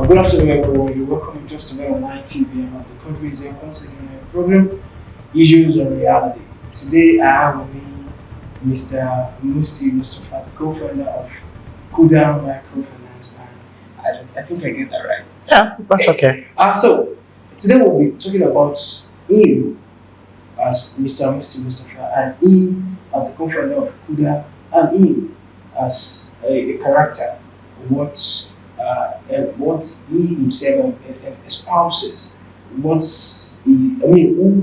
Good afternoon, everyone. You're welcome to Just About Online TV. I'm Abdulkadir is here once again in the program Issues and Reality. Today, I have with me Mr. Musty, Mustapha, the co-founder of Kuda Microfinance. And I think I get that right. Yeah, that's okay. So, today we'll be talking about him as Mr. Musty Mustapha and him as the co-founder of Kuda and him as a character. What he himself espouses, who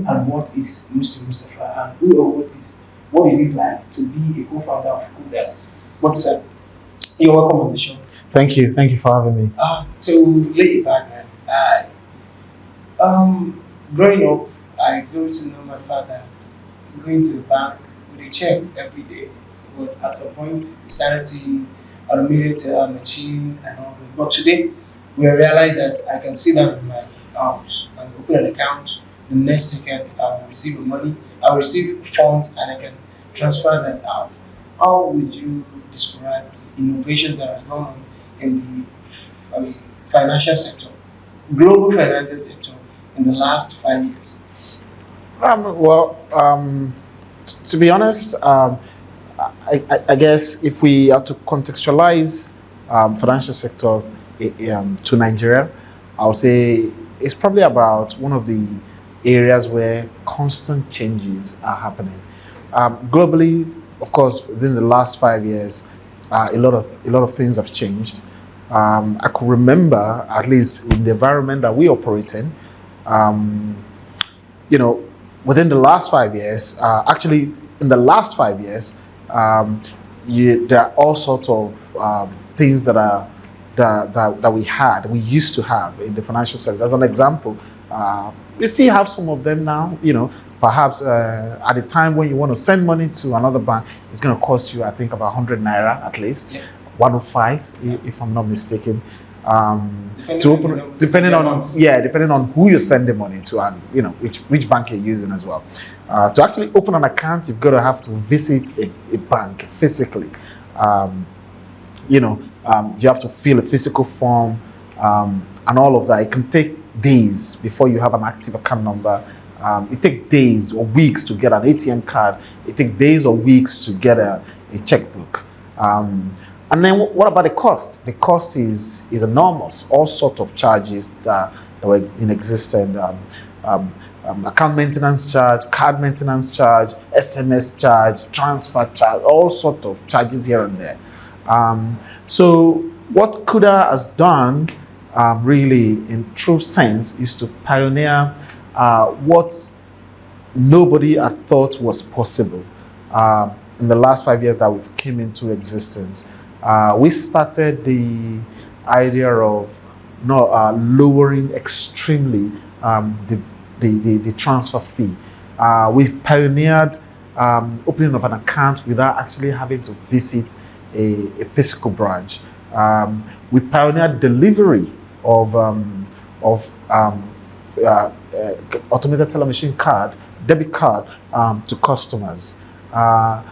and what is Mr. Mustapha, and who or what it is like to be a co-founder of Kuda. What's up? You're welcome on the show. Thank you for having me. To lay it back, growing up, I grew to know my father going to the bank with a check every day. But at some point, we started seeing automated machine and all that. But today, we realize that I can sit down in my house and open an account. The next second, I will receive money, I will receive funds, and I can transfer that out. How would you describe the innovations that have gone on in the financial sector, global financial sector, in the last 5 years? To be honest, I guess if we have to contextualize financial sector to Nigeria, I would say it's probably about one of the areas where constant changes are happening. Globally, of course, within the last 5 years, a lot of things have changed. I could remember, at least in the environment that we operate in, within the last 5 years, actually in the last 5 years, there are all sorts of things that we used to have in the financial sector. As an example, we still have some of them now. Perhaps at the time when you want to send money to another bank, it's going to cost you, I think, about 100 naira at least, 105, if I'm not mistaken. Depending on who you're sending money to, and which bank you're using as well. To actually open an account, you've got to have to visit a bank physically. You have to fill a physical form and all of that. It can take days before you have an active account number. It takes days or weeks to get an ATM card. It takes days or weeks to get a checkbook. And then what about the cost? The cost is enormous. All sorts of charges that were in existence. Account maintenance charge, card maintenance charge, SMS charge, transfer charge, all sorts of charges here and there. So what Kuda has done really in true sense is to pioneer what nobody had thought was possible in the last 5 years that we've came into existence. We started the idea of lowering extremely the transfer fee. We pioneered opening of an account without actually having to visit a physical branch. We pioneered delivery of automated teller machine card, debit card to customers.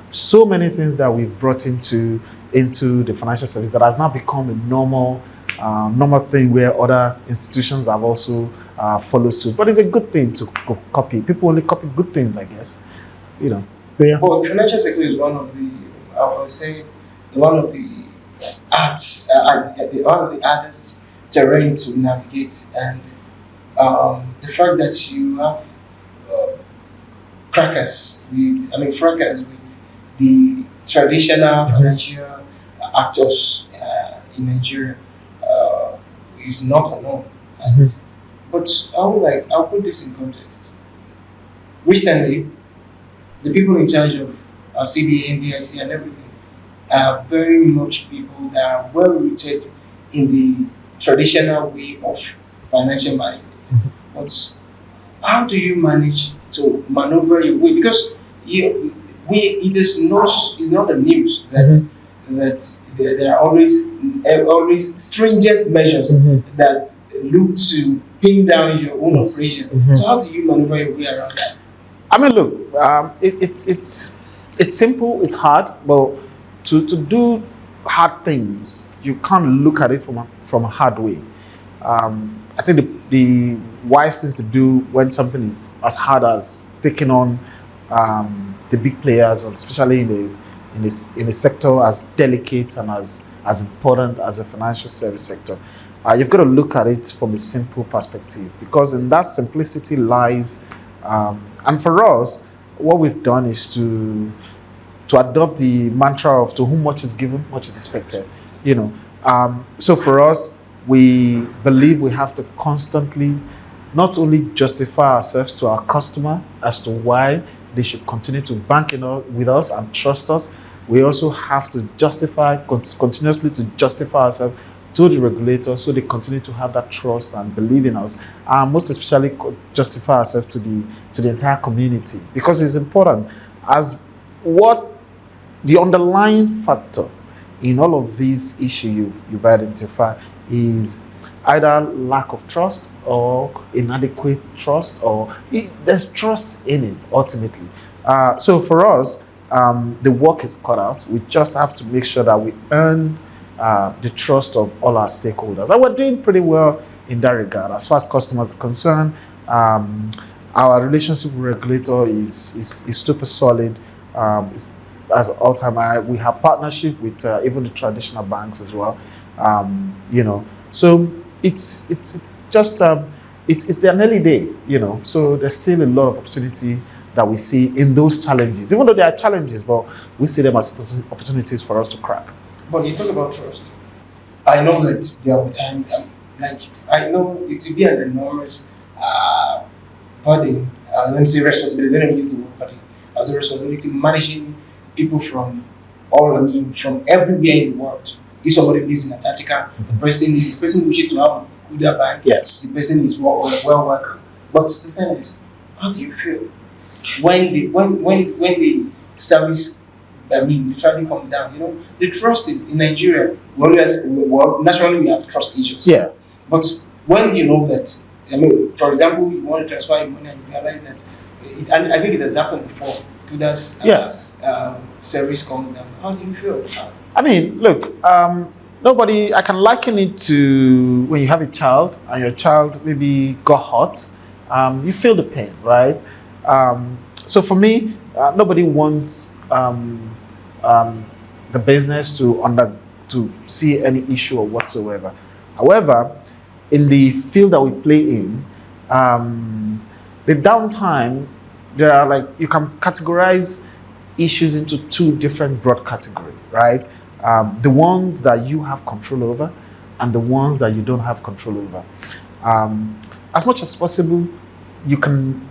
So many things that we've brought into the financial service that has now become a normal thing where other institutions have also followed suit. But it's a good thing to copy. People only copy good things, I guess. Yeah. Well, the financial sector is one of the, I would say, one of the hardest terrain to navigate, and the fact that you have fracas with the traditional financial actors in Nigeria is not unknown. But I'll put this in context. Recently, the people in charge of CBA, NDIC, and everything are very much people that are well rooted in the traditional way of financial management. But how do you manage to maneuver your way? Because it is not the news that there are always stringent measures that look to pin down your own operation. So how do you maneuver your way around that? I mean, look, it's simple, it's hard, but to do hard things, you can't look at it from a hard way. I think the wise thing to do when something is as hard as taking on the big players, and especially in a sector as delicate and as important as the financial service sector, you've got to look at it from a simple perspective, because in that simplicity lies, and for us, what we've done is to adopt the mantra of to whom much is given, much is expected. So for us, we believe we have to constantly not only justify ourselves to our customer as to why they should continue to bank with us and trust us. We also have to continuously to justify ourselves to the regulator, so they continue to have that trust and believe in us, and most especially justify ourselves to the entire community, because it's important. As what the underlying factor in all of these issues you've identified is either lack of trust or inadequate trust, or there's trust in it ultimately. So for us, the work is cut out. We just have to make sure that we earn the trust of all our stakeholders, and we're doing pretty well in that regard. As far as customers are concerned, our relationship with regulator is super solid. As all time high. We have partnership with even the traditional banks as well. So it's just it's an early day. So there's still a lot of opportunity that we see in those challenges, even though there are challenges, but we see them as opportunities for us to crack. But you talk about trust. I know that there will be times, I know it will be an enormous burden. Let me say responsibility. Let me use the word burden as a responsibility, managing people from from everywhere in the world. If somebody lives in Antarctica, the person wishes to have a Kuda bank. Yes. The person is well welcome. But the thing is, how do you feel when the service, the traffic comes down? The trust is in Nigeria. Naturally we have trust issues. Yeah. But when you know that, for example, you want to transfer your money and you realize that, and I think it has happened before. Kuda's service comes down. How do you feel? Look, I can liken it to when you have a child and your child maybe got hot. You feel the pain, right? So for me, nobody wants the business to see any issue or whatsoever. However, in the field that we play in, the downtime, there are you can categorize issues into two different broad categories, right? The ones that you have control over and the ones that you don't have control over. As much as possible, you can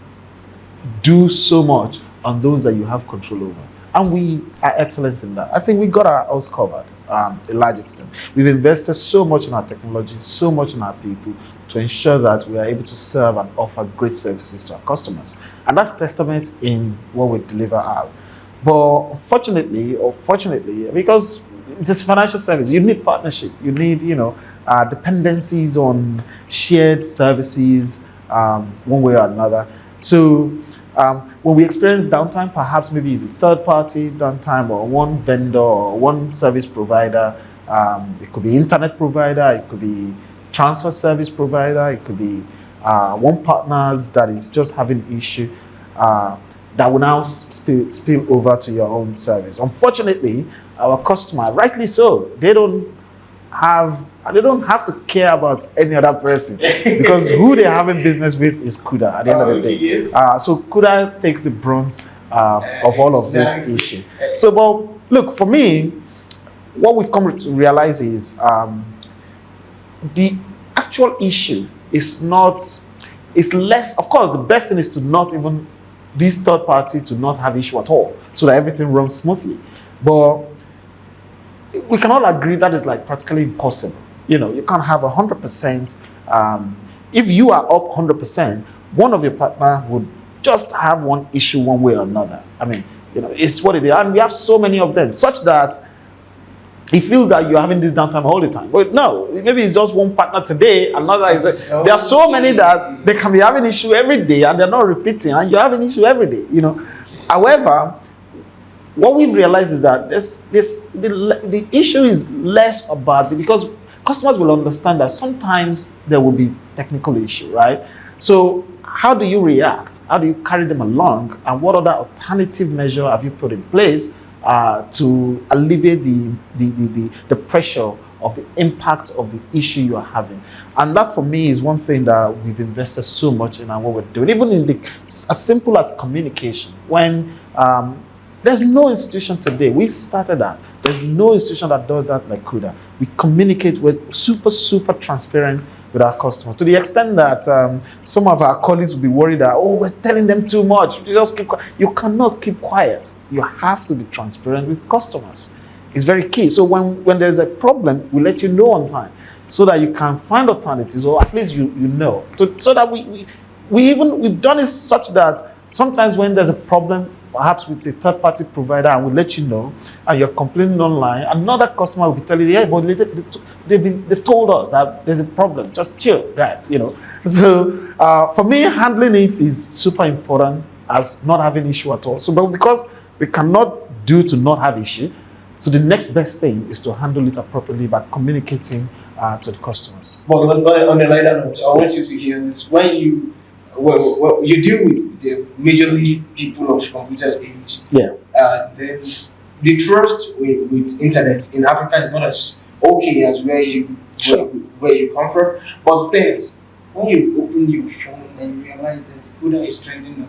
do so much on those that you have control over. And we are excellent in that. I think we got our house covered a large extent. We've invested so much in our technology, so much in our people, to ensure that we are able to serve and offer great services to our customers. And that's testament in what we deliver out. But fortunately, or fortunately, because it is financial service, you need partnership. You need, dependencies on shared services one way or another. So when we experience downtime, perhaps maybe it's a third-party downtime or one vendor or one service provider. It could be internet provider, it could be transfer service provider, it could be one partners that is just having issue that will now spill over to your own service. Unfortunately, our customer, rightly so, they don't have to care about any other person because who they're having business with is Kuda at the end of the day. Yes. So Kuda takes the brunt of all of this issue. So, but look, for me, what we've come to realize is the actual issue is less. Of course, the best thing is to not even this third party to not have issue at all, so that everything runs smoothly. But we can all agree that is practically impossible. You can't have 100%. If you are up 100%, one of your partner would just have one issue one way or another. It's what it is, and we have so many of them, such that it feels that you're having this downtime all the time. But no, maybe it's just one partner today, another is. There are so many that they can be having issue every day, and they're not repeating, and you're having issue every day. However, what we've realized is that the issue is less about because customers will understand that sometimes there will be technical issue, right? So how do you react? How do you carry them along? And what other alternative measure have you put in place to alleviate the pressure of the impact of the issue you are having? And that for me is one thing that we've invested so much in and what we're doing, even in as simple as communication. When there's no institution today, we started that. There's no institution that does that like Kuda. We communicate with super transparent with our customers, to the extent that some of our colleagues will be worried that, oh, we're telling them too much. You just keep quiet. You cannot keep quiet. You have to be transparent with customers. It's very key. So when there's a problem, we let you know on time so that you can find alternatives, or at least you know. So that we've done it such that sometimes when there's a problem, perhaps with a third-party provider, and we'll let you know, and you're complaining online, another customer will be telling you, yeah, but they've told us that there's a problem. Just chill, guy, you know. So for me, handling it is super important as not having issue at all. So, but because we cannot do to not have issue, so the next best thing is to handle it appropriately by communicating to the customers. But on a lighter note, I want you to hear this. When you deal with the majorly people of computer age, yeah, then the trust with internet in Africa is not as okay as where you come from. But the thing is, when you open your phone and you realize that Kuda is trending #1 in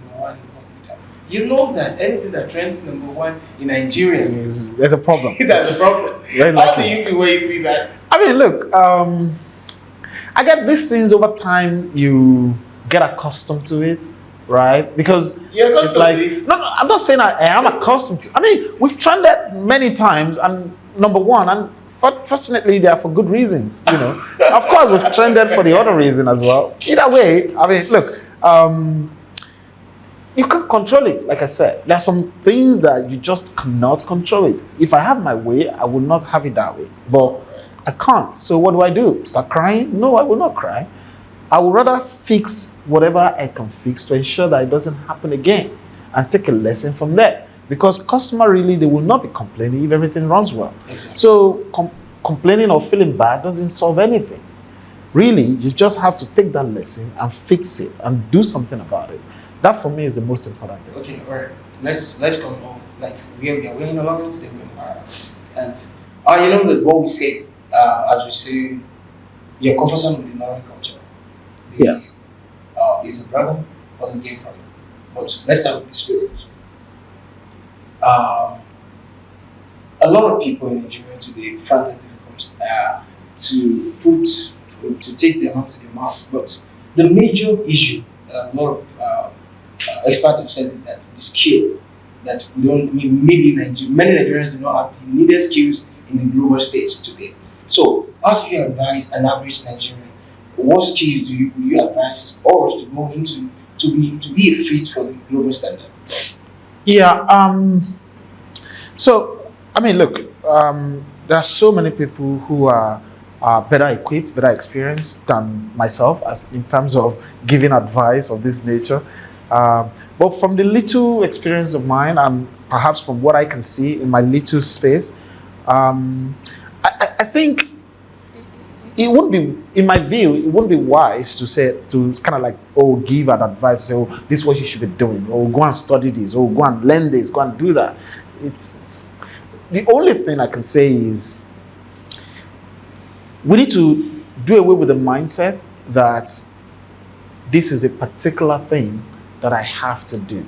computer, you know that anything that trends #1 in Nigeria there's a problem. That's a problem. How do you do when you see that? I mean, look, I get these things over time. You get accustomed to it, right? Because it's like, no, I'm not saying I am accustomed to. I mean, we've trended many times, and #1, and fortunately, they are for good reasons. You know, of course, we've trended for the other reason as well. Either way, I mean, look, you can't control it. Like I said, there are some things that you just cannot control it. If I have my way, I will not have it that way, but I can't. So what do? Start crying? No, I will not cry. I would rather fix whatever I can fix to ensure that it doesn't happen again and take a lesson from there. Because customer really, they will not be complaining if everything runs well. Exactly. So complaining or feeling bad doesn't solve anything. Really, you just have to take that lesson and fix it and do something about it. That for me is the most important thing. Okay, all right. Let's come on. Like where we are going along today, and you know that what we say, as we say, you're conversant with the Nori culture. Yes. He's a brother, wasn't game from him. But let's start with the spirit. A lot of people in Nigeria today find it difficult to take their hand to their mouth. But the major issue, a lot of experts have said, is that the skill that we don't. I mean, maybe many Nigerians do not have the needed skills in the global stage today. So, how do you advise an average Nigerian? What skills do you advise us to go into to be a fit for the global standard? Yeah. So I mean, look. There are so many people who are better equipped, better experienced than myself, as in terms of giving advice of this nature. But from the little experience of mine, and perhaps from what I can see in my little space, I think it wouldn't be, in my view, it wouldn't be wise to kind of like, oh, give an advice, say, oh, this is what you should be doing, or go and study this, or go and learn this, go and do that. It's the only thing I can say is we need to do away with the mindset that this is a particular thing that I have to do.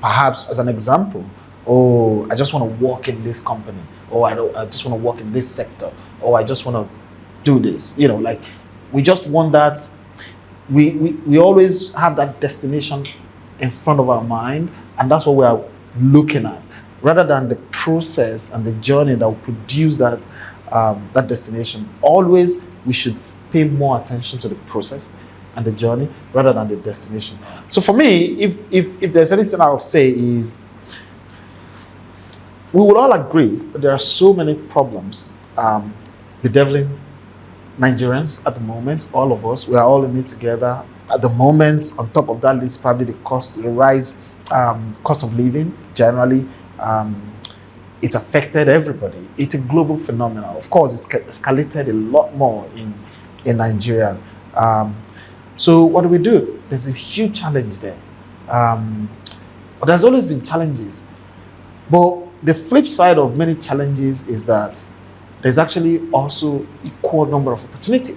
Perhaps as an example, oh, I just want to work in this company, or I just want to work in this sector, or I just want to do this. You know, like we just want that. We always have that destination in front of our mind, and that's what we are looking at, rather than the process and the journey that will produce that that destination. Always, we should pay more attention to the process and the journey rather than the destination. So for me, if there's anything I would say is, we will all agree that there are so many problems bedeviling Nigerians at the moment. All of us, we are all in it together. At the moment, on top of that list, probably the rise, cost of living generally, It's affected everybody. It's a global phenomenon. Of course, it's escalated a lot more in Nigeria. So what do? There's a huge challenge there. But there's always been challenges. But the flip side of many challenges is that there's actually also equal number of opportunity,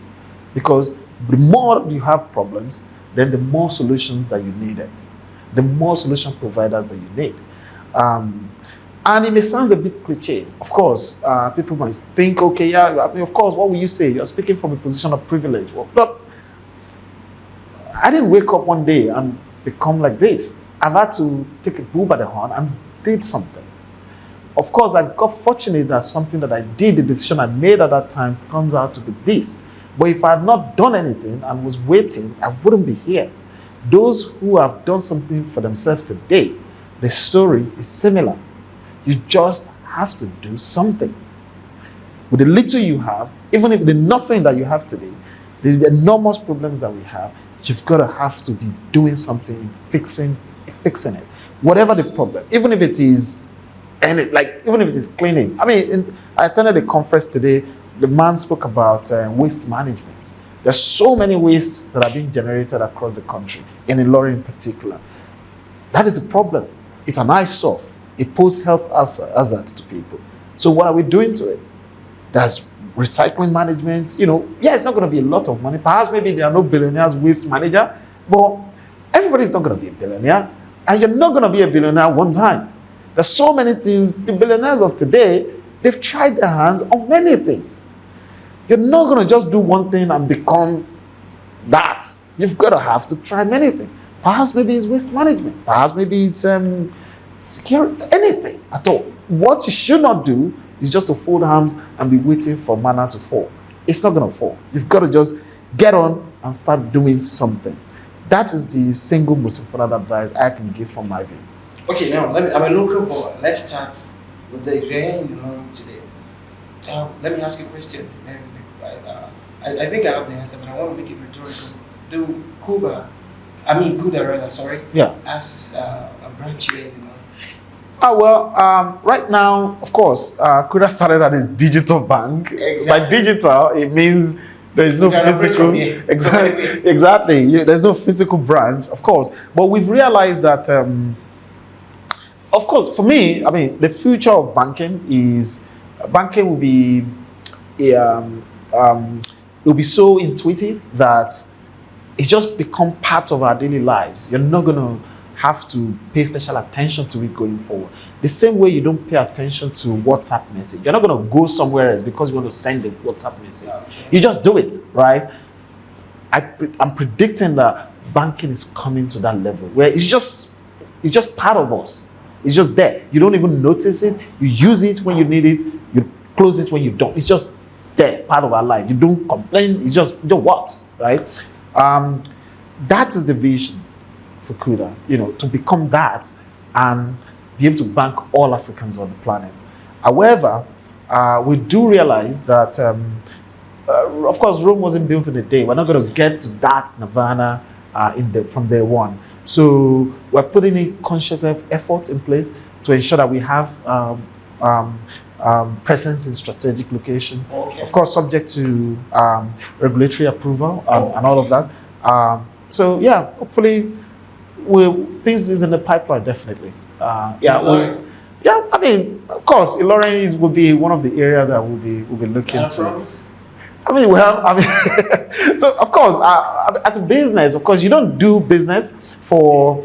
because the more you have problems, then the more solutions that you need, the more solution providers that you need. And it may sound a bit cliche. Of course, people might think, okay, yeah, I mean, of course, what will you say? You're speaking from a position of privilege. Well, look, I didn't wake up one day and become like this. I've had to take a bull by the horn and did something. Of course, I got fortunate that something that I did, the decision I made at that time, turns out to be this. But if I had not done anything and was waiting, I wouldn't be here. Those who have done something for themselves today, the story is similar. You just have to do something. With the little you have, even if the nothing that you have today, the enormous problems that we have, you've got to have to be doing something, fixing it. Whatever the problem, even if it is cleaning. I mean, I attended a conference today. The man spoke about waste management. There's so many wastes that are being generated across the country, in Ilorin in particular. That is a problem. It's an eyesore. It poses health hazard to people. So what are we doing to it? There's recycling management. It's not going to be a lot of money. Perhaps maybe there are no billionaires waste manager, but everybody's not going to be a billionaire. And you're not going to be a billionaire one time. There's so many things. The billionaires of today, they've tried their hands on many things. You're not going to just do one thing and become that. You've got to have to try many things. Perhaps maybe it's waste management. Perhaps maybe it's security, anything at all. What you should not do is just to fold arms and be waiting for manna to fall. It's not going to fall. You've got to just get on and start doing something. That is the single most important advice I can give from my view. Okay, now I'm a local boy. Let's start with the area in Ilorin today. Let me ask you a question. I think I have the answer, but I want to make it rhetorical. Do Kuda, Yeah. as a branch here in Ilorin? Right now, of course, Kuda started at his digital bank. Exactly. By digital, it means there is no physical. Exactly. There's no physical branch, of course. But we've realized that, of course, for me, I mean, the future of banking will be, it will be so intuitive that it's just become part of our daily lives. You're not going to have to pay special attention to it going forward. The same way you don't pay attention to WhatsApp message. You're not going to go somewhere else because you want to send a WhatsApp message. Okay. You just do it, right? I'm predicting that banking is coming to that level where it's just part of us. It's just there. You don't even notice it. You use it when you need it. You close it when you don't. It's just there, part of our life. You don't complain. It just works, right? That is the vision for Kuda, to become that and be able to bank all Africans on the planet. However, we do realize that, of course, Rome wasn't built in a day. We're not going to get to that nirvana from day one. So we're putting in conscious effort in place to ensure that we have presence in strategic location. Okay. Of course, subject to regulatory approval and all of that. So yeah, hopefully, things is in the pipeline, definitely. I mean, of course, Ilorin will be one of the areas that we'll be looking to. So of course, as a business, of course, you don't do business for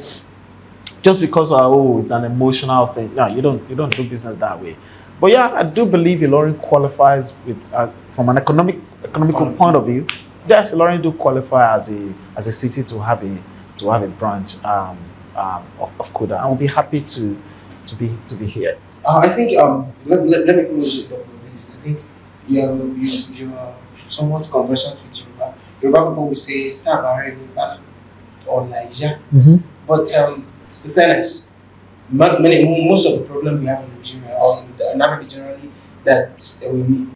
just because it's an emotional thing. No, you don't do business that way. But yeah, I do believe Ilorin qualifies with from an economical point of view. Yes, Ilorin do qualify as a city to have a branch of Kuda, and we'll be happy to be here. I think let me close it up with this. I think you are somewhat conversant with Yoruba. Yoruba people will say Tabare or Niger. But the thing is, most of the problem we have in Nigeria or in Africa generally that we meet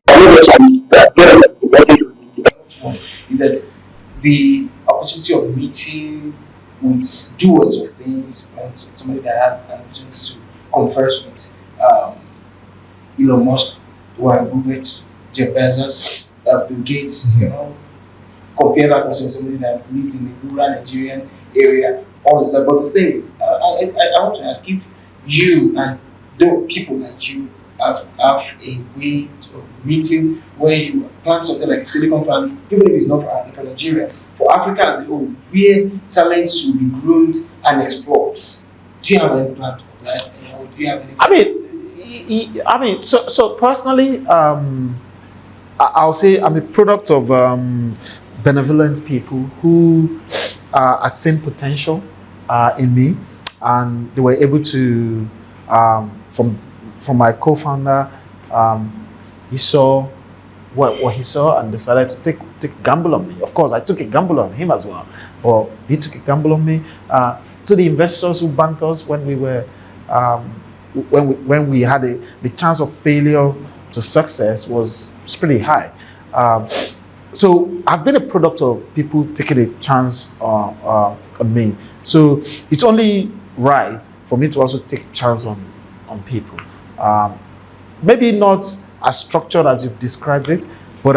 is that the opportunity of meeting with doers of things and somebody that has an opportunity to converse with Elon Musk, Warren Buffett, Jeff Bezos, Bill Gates, compare that person with somebody that has lived in the rural Nigerian area, all this stuff. But the thing is, I want to ask if you and though people like you have a way of meeting where you plan something like Silicon Valley, even if it's not for Nigeria, for Africa as a whole, where talents will be groomed and explored. Do you have any plan of that? Do you have any? So personally, I'll say I'm a product of benevolent people who are seeing potential in me, and they were able to, from my co-founder, he saw what he saw and decided to take a gamble on me. Of course, I took a gamble on him as well, but he took a gamble on me. To the investors who banked us when we were, when we had the chance of failure to success was pretty high. So I've been a product of people taking a chance on me. So it's only right for me to also take a chance on people. Maybe not as structured as you've described it, but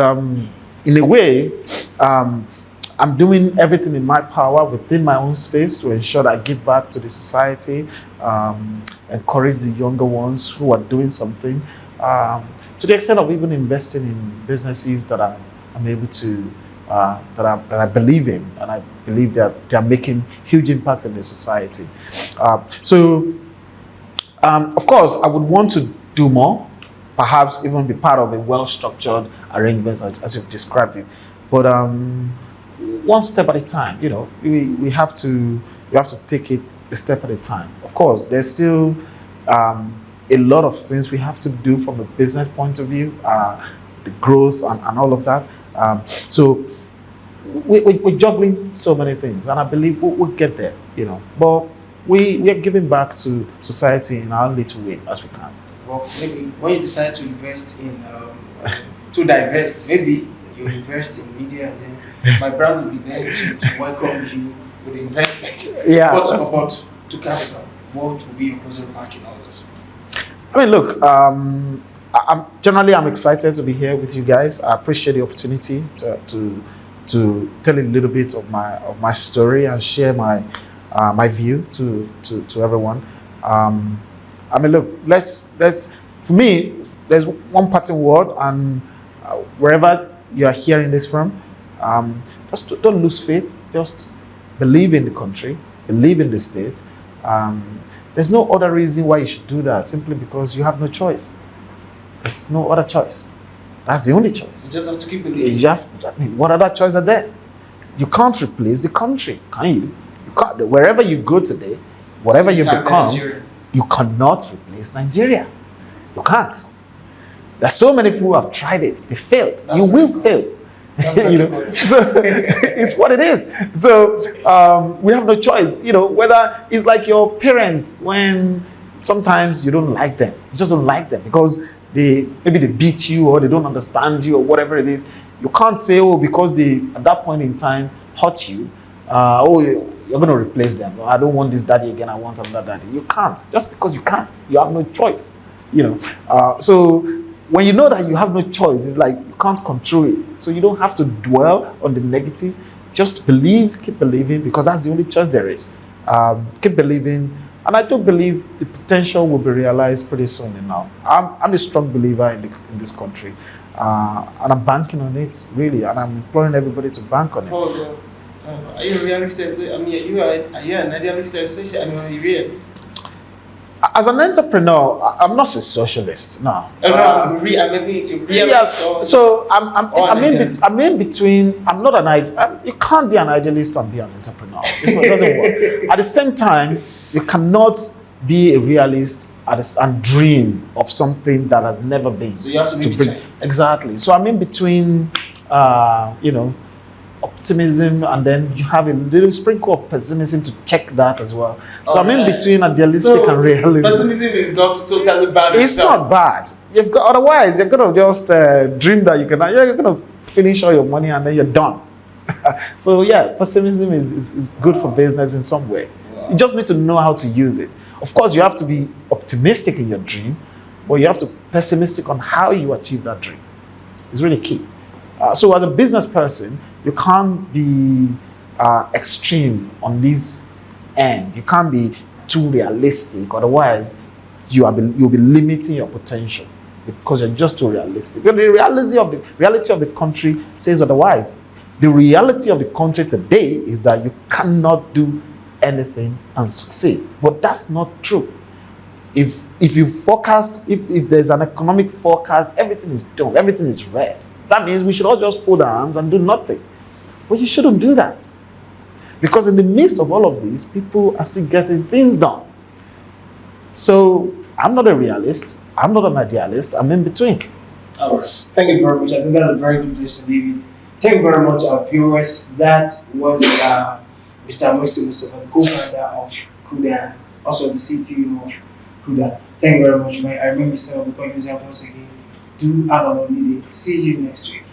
in a way, I'm doing everything in my power within my own space to ensure that I give back to the society, encourage the younger ones who are doing something, to the extent of even investing in businesses that I'm able to, that I believe in, and I believe that they are making huge impacts in the society. Of course, I would want to do more, perhaps even be part of a well-structured arrangement as you've described it. But one step at a time, we have to take it a step at a time. Of course, there's still a lot of things we have to do from a business point of view, the growth and all of that. So we're juggling so many things, and I believe we'll get there, But we are giving back to society in our little way as we can. Well, maybe when you decide to invest in, to divest, maybe you invest in media, and then my brand will be there to welcome you with investment. Yeah. But about to capital, what will be your position back in all this? I mean, look, I'm excited to be here with you guys. I appreciate the opportunity to tell a little bit of my story and share my view to everyone. I mean, look, let's for me, there's one parting word, and wherever you are hearing this from, just don't lose faith. Just believe in the country, believe in the state. There's no other reason why you should do that, simply because you have no choice. There's no other choice. That's the only choice. You just have to keep believing. What other choices are there? You can't replace the country, can you? You can't. Wherever you go today, whatever you become, you cannot replace Nigeria. You can't. There's so many people who have tried it. They failed. You will fail. So it's what it is. So we have no choice. Whether it's like your parents, when sometimes you don't like them, you just don't like them because maybe they beat you or they don't understand you or whatever it is. You can't say, because they at that point in time hurt you, you're going to replace them. I don't want this daddy again, I want another daddy. You can't. Just because you can't, you have no choice. So when you know that you have no choice, it's like you can't control it. So you don't have to dwell on the negative. Just believe, keep believing, because that's the only choice there is. Keep believing. And I do believe the potential will be realized pretty soon enough. I'm a strong believer in this country. And I'm banking on it, really. And I'm imploring everybody to bank on it. Are you a realist? I mean, are you an idealist? I mean, are you a realist? As an entrepreneur, I'm not a socialist. No. I'm maybe a realist. Yeah. So I'm in between. I'm not an you can't be an idealist and be an entrepreneur. It doesn't work. At the same time, you cannot be a realist and dream of something that has never been. So you have to be between. Exactly. So I'm in between. Optimism, and then you have a little sprinkle of pessimism to check that as well. So I'm in between idealistic and realism. Pessimism is not totally bad. It's not bad. Otherwise you're gonna just dream that you're gonna finish all your money and then you're done. So yeah, pessimism is good for business in some way. Wow. You just need to know how to use it. Of course, you have to be optimistic in your dream, but you have to be pessimistic on how you achieve that dream. It's really key. So as a business person, you can't be extreme on this end. You can't be too realistic, otherwise you'll be limiting your potential because you're just too realistic. But the reality of the country says otherwise. The reality of the country today is that you cannot do anything and succeed. But that's not true. If you forecast, if there's an economic forecast, everything is done, everything is red. That means we should all just fold our hands and do nothing. But you shouldn't do that. Because in the midst of all of this, people are still getting things done. So I'm not a realist, I'm not an idealist, I'm in between. All right. Thank you very much. I think that's a very good place to leave it. Thank you very much, our viewers. That was Mr. Musty, Mustapha, the co-founder of Kuda, also the CTO of Kuda. Thank you very much, man. I remember some of the questions once again. Do have a lovely day. See you next week.